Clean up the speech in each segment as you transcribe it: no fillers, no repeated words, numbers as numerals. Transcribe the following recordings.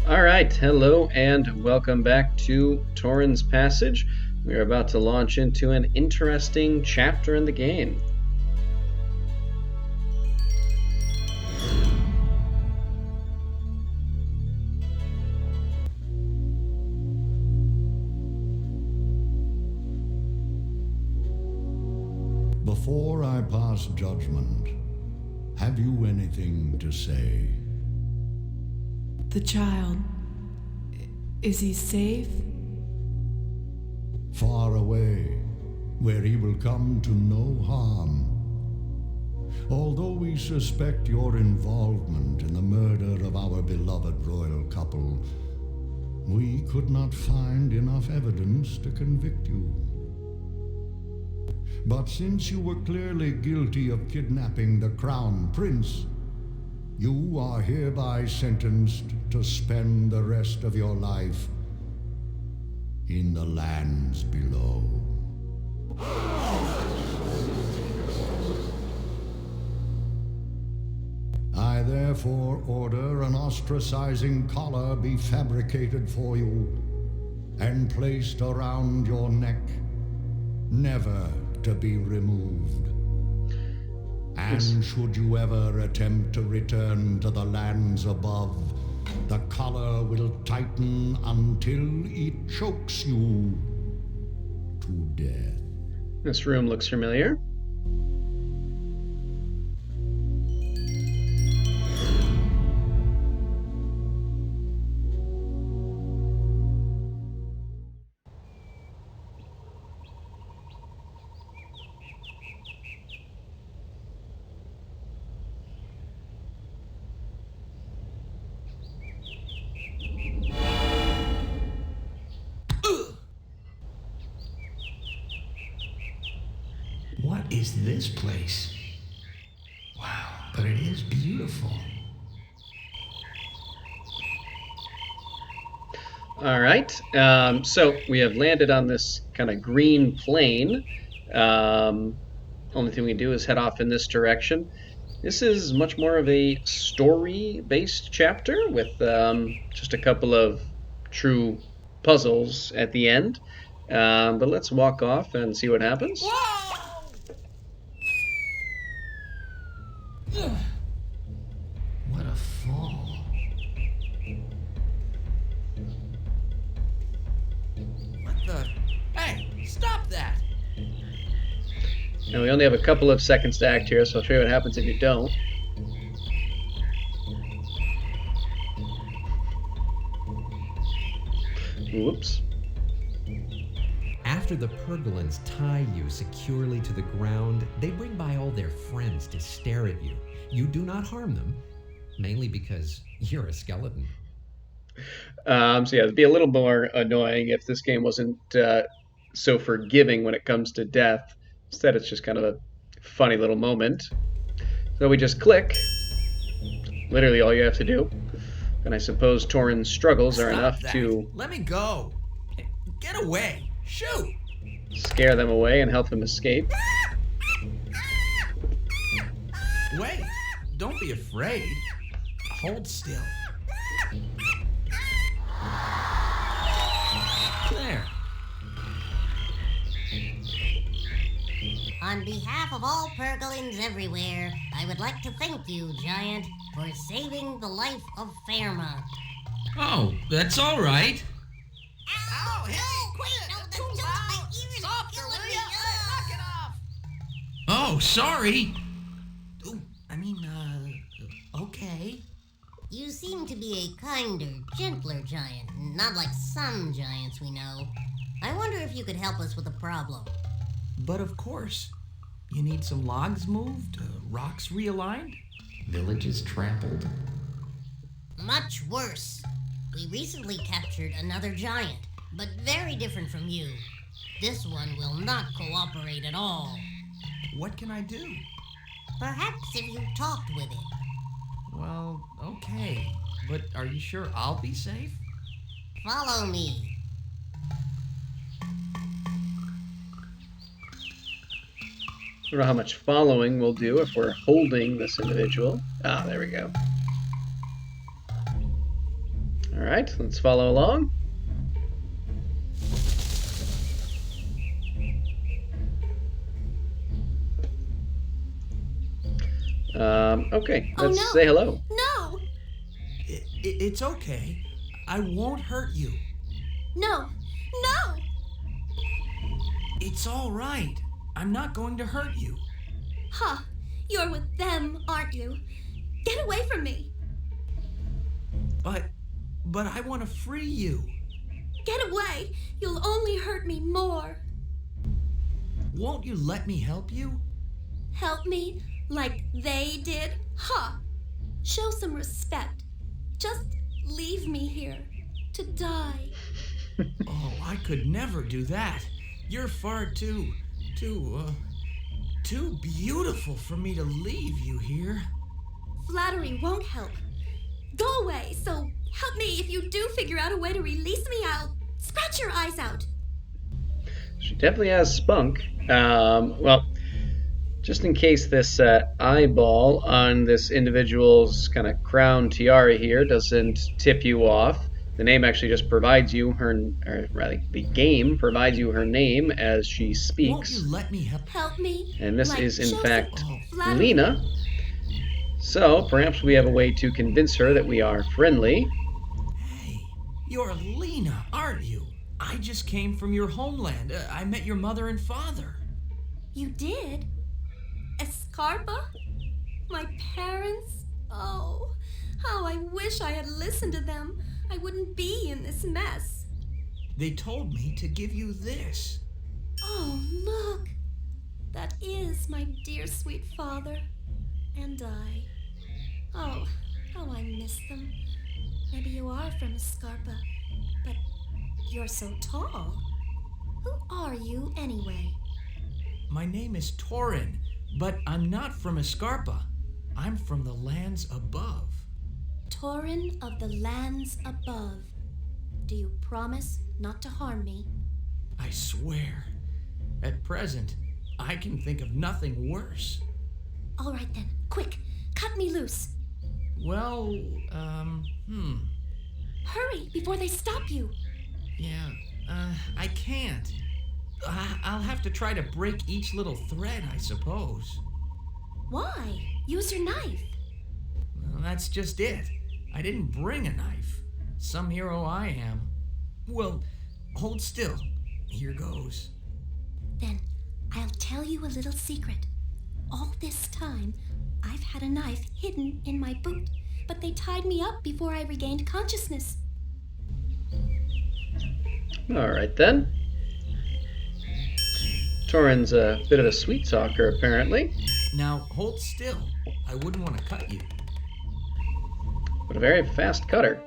Alright, hello and welcome back to Torin's Passage. We are about to launch into an interesting chapter in the game. Before I pass judgment, have you anything to say? The child. Is he safe? Far away, where he will come to no harm. Although we suspect your involvement in the murder of our beloved royal couple, we could not find enough evidence to convict you. But since you were clearly guilty of kidnapping the Crown Prince, you are hereby sentenced to spend the rest of your life in the lands below. I therefore order an ostracizing collar be fabricated for you and placed around your neck, never to be removed. And should you ever attempt to return to the lands above, the collar will tighten until it chokes you to death. This room looks familiar. What is this place? Wow, but it is beautiful. Alright, so we have landed on this kind of green plain. Only thing we can do is head off in this direction. This is much more of a story-based chapter with just a couple of true puzzles at the end. But let's walk off and see what happens. What a fall. What the? Hey, stop that! And we only have a couple of seconds to act here, so I'll show you what happens if you don't. Whoops. After the Pergolans tie you securely to the ground, they bring by all their friends to stare at you. You do not harm them, mainly because you're a skeleton. So yeah, it'd be a little more annoying if this game wasn't so forgiving when it comes to death. Instead, it's just kind of a funny little moment. So we just click. Literally all you have to do. And I suppose Torin's struggles are Stop enough that. to Let me go! Get away! Shoot! scare them away and help them escape. Wait! Don't be afraid. Hold still. There. On behalf of all Pergolans everywhere, I would like to thank you, Giant, for saving the life of Fairmont. Oh, that's all right. Ow! Hey! Wait, no, that's Too just loud! my ears are Softer, killing will me. ya? Knock it off! Oh, sorry. Ooh, okay. You seem to be a kinder, gentler giant, not like some giants we know. I wonder if you could help us with a problem. But of course. You need some logs moved, rocks realigned? Villages trampled. Much worse. We recently captured another giant, but very different from you. This one will not cooperate at all. What can I do? Perhaps if you talked with it. Well, okay. But are you sure I'll be safe? Follow me. I don't know how much following we'll do if we're holding this individual. Ah, there we go. right, let's follow along. Okay, Oh let's no! say hello. No! It's okay. I won't hurt you. No! No! It's all right. I'm not going to hurt you. Huh. You're with them, aren't you? Get away from me! But I want to free you. Get away! You'll only hurt me more. Won't you let me help you? Help me like they did? Huh. Show some respect. Just leave me here to die. Oh, I could never do that. You're far too beautiful for me to leave you here. Flattery won't help. Go away, so help me if you do figure out a way to release me. I'll scratch your eyes out. She definitely has spunk. Well, just in case this eyeball on this individual's kind of crown tiara here doesn't tip you off, the name actually just provides you her, or rather, the game provides you her name as she Won't speaks. you let me help? Help me. And this like, is, in show fact, some flattery. Leena. So perhaps we have a way to convince her that we are friendly. Hey, you're Leena, aren't you? I just came from your homeland. I met your mother and father. You did? Escarpa? My parents? Oh, how I wish I had listened to them. I wouldn't be in this mess. They told me to give you this. Oh, look. That is my dear sweet father. And I. Oh, how I miss them. Maybe you are from Escarpa, but you're so tall. Who are you anyway? My name is Torin, but I'm not from Escarpa. I'm from the lands above. Torin of the lands above. Do you promise not to harm me? I swear. At present, I can think of nothing worse. All right then, quick, cut me loose. Well, Hurry before they stop you. Yeah, I can't. I'll have to try to break each little thread, I suppose. Why? Use your knife. Well, that's just it. I didn't bring a knife. Some hero I am. Well, hold still. Here goes. Then I'll tell you a little secret. All this time, I've had a knife hidden in my boot, but they tied me up before I regained consciousness. All right then. Torin's a bit of a sweet talker, apparently, Now, hold still. I wouldn't want to cut you. but a very fast cutter.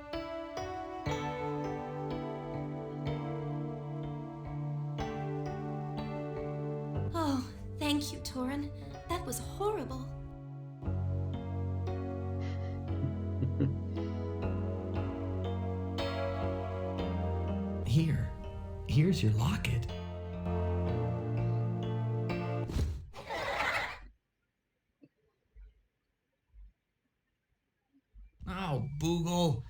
Oh, thank you, Torin. That was horrible. Here's your locket. Oh, Boogle.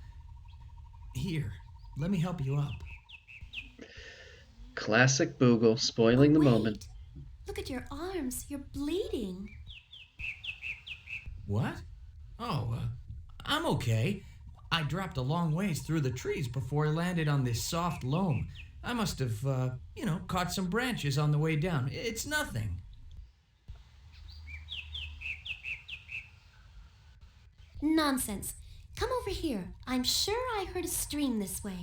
Here, let me help you up. Classic Boogle, spoiling the Wait. moment. Look at your arms. You're bleeding. What? Oh, I'm okay. I dropped a long ways through the trees before I landed on this soft loam. I must have, caught some branches on the way down. It's nothing. Nonsense. Come over here. I'm sure I heard a stream this way.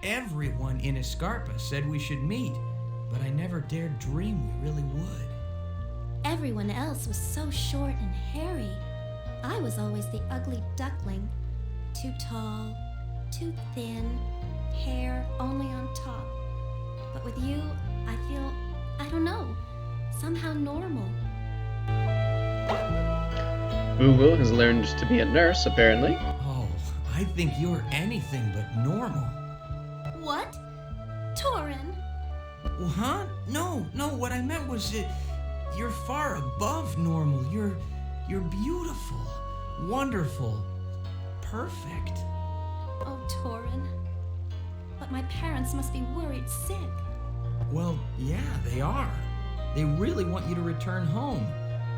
Everyone in Escarpa said we should meet, but I never dared dream we really would. Everyone else was so short and hairy. I was always the ugly duckling. Too tall, too thin, hair only on top. But with you, I feel, I don't know, somehow normal. Boogle has learned to be a nurse, apparently. Oh, I think you're anything but normal. What? Torin? Well, huh? No, what I meant was that you're far above normal. You're beautiful, wonderful, perfect. Oh, Torin. but my parents must be worried sick. Well, yeah, they are. They really want you to return home.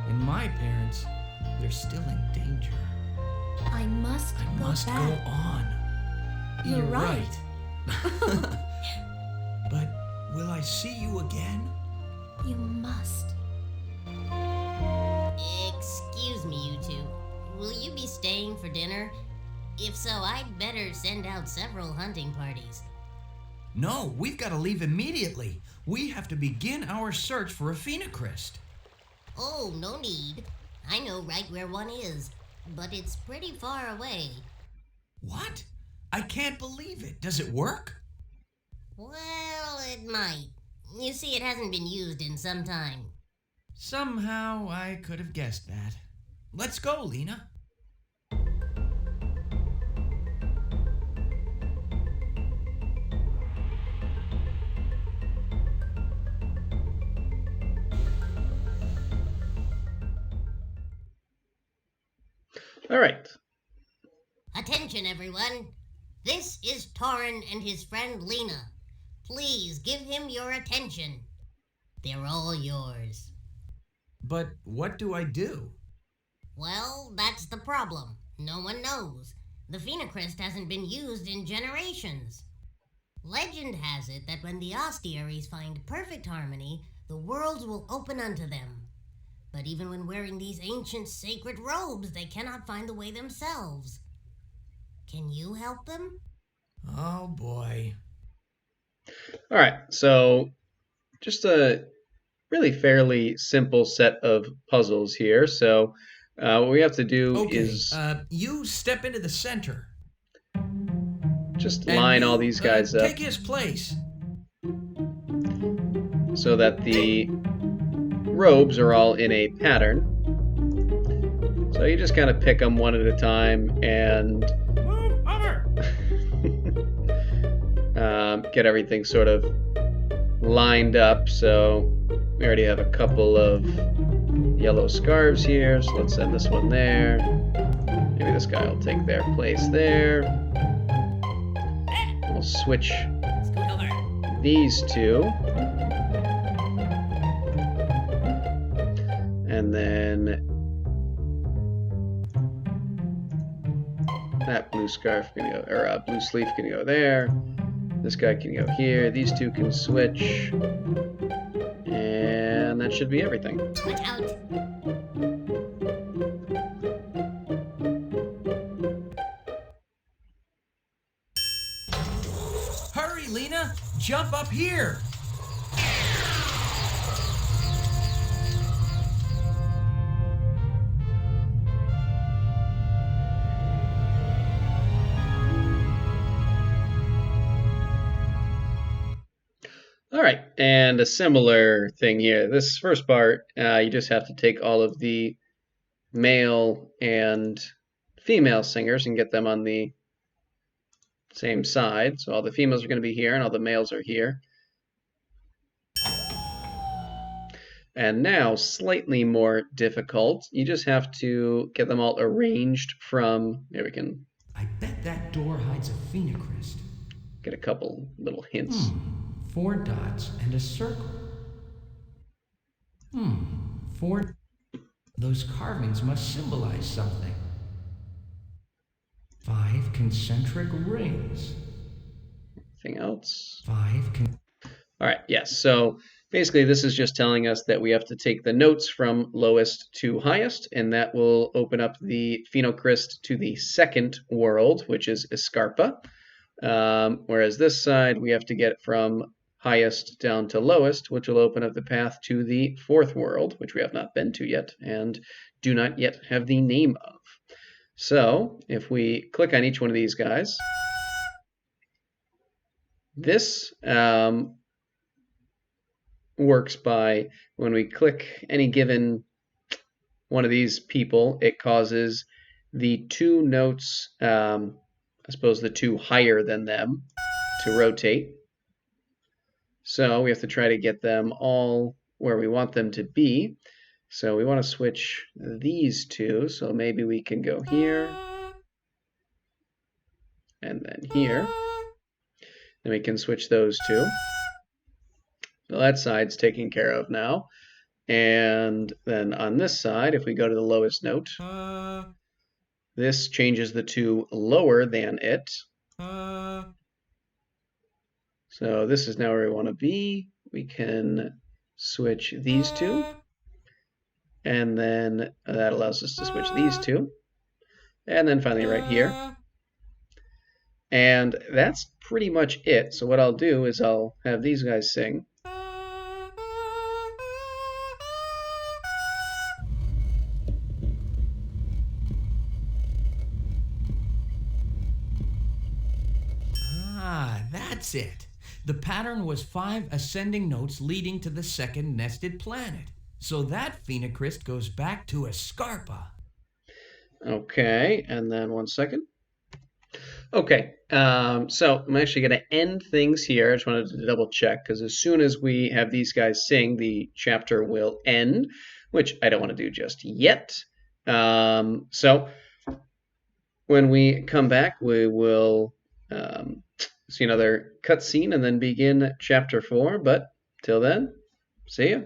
And my parents, they're still in danger. I must I must back. go on. You're right. But will I see you again? You must. Excuse me, you two. Will you be staying for dinner? If so, I'd better send out several hunting parties. No, we've got to leave immediately. We have to begin our search for a phenocryst. Oh, no need. I know right where one is, but it's pretty far away. What? I can't believe it. Does it work? Well, it might. You see, it hasn't been used in some time. Somehow I could have guessed that. Let's go, Leena. All right. Attention, everyone. This is Torin and his friend Leena. Please give him your attention. They're all yours. But what do I do? Well, that's the problem. No one knows. The phenocryst hasn't been used in generations. Legend has it that when the Ostiaries find perfect harmony, the worlds will open unto them. But even when wearing these ancient sacred robes, they cannot find the way themselves. Can you help them? Oh boy. All right. So just a really fairly simple set of puzzles here. So what we have to do Okay, is you step into the center. just And line all you, these guys up take his place. so that the robes are all in a pattern. So you just kind of pick them one at a time and Move over! get everything sort of lined up. So we already have a couple of yellow scarves here, so let's send this one there. Maybe this guy will take their place there. We'll switch these two. And then that blue scarf can go, or blue sleeve can go there. This guy can go here. These two can switch. And that should be everything. Watch out. Hurry, Leena! Jump up here! All right, and a similar thing here. This first part, you just have to take all of the male and female singers and get them on the same side. So all the females are going to be here and all the males are here. And now, slightly more difficult, you just have to get them all arranged from, there we can I bet that door hides a phenocryst. get a couple little hints. 4 dots and a circle. 4. Those carvings must symbolize something. 5 concentric rings. Anything else? 5 All right, yes. So basically, this is just telling us that we have to take the notes from lowest to highest, and that will open up the phenocryst to the second world, which is Escarpa. Whereas this side, we have to get from highest down to lowest, which will open up the path to the fourth world, which we have not been to yet and do not yet have the name of. So if we click on each one of these guys, this works by when we click any given one of these people, it causes the 2 notes, I suppose the 2 higher than them, to rotate. So we have to try to get them all where we want them to be. So we want to switch these 2. So maybe we can go here and then here. Then we can switch those two. So that side's taken care of now. And then on this side, if we go to the lowest note, this changes the two lower than it. So this is now where we want to be. We can switch these two. And then that allows us to switch these two. And then finally right here. And that's pretty much it. So what I'll do is I'll have these guys sing. Ah, that's it. The pattern was 5 ascending notes leading to the second nested planet. So that phenocryst goes back to Escarpa. Okay, and then 1 second. Okay, so I'm actually going to end things here. I just wanted to double check because as soon as we have these guys sing, the chapter will end, which I don't want to do just yet. So when we come back, we will see another cutscene and then begin chapter 4. But till then, see ya.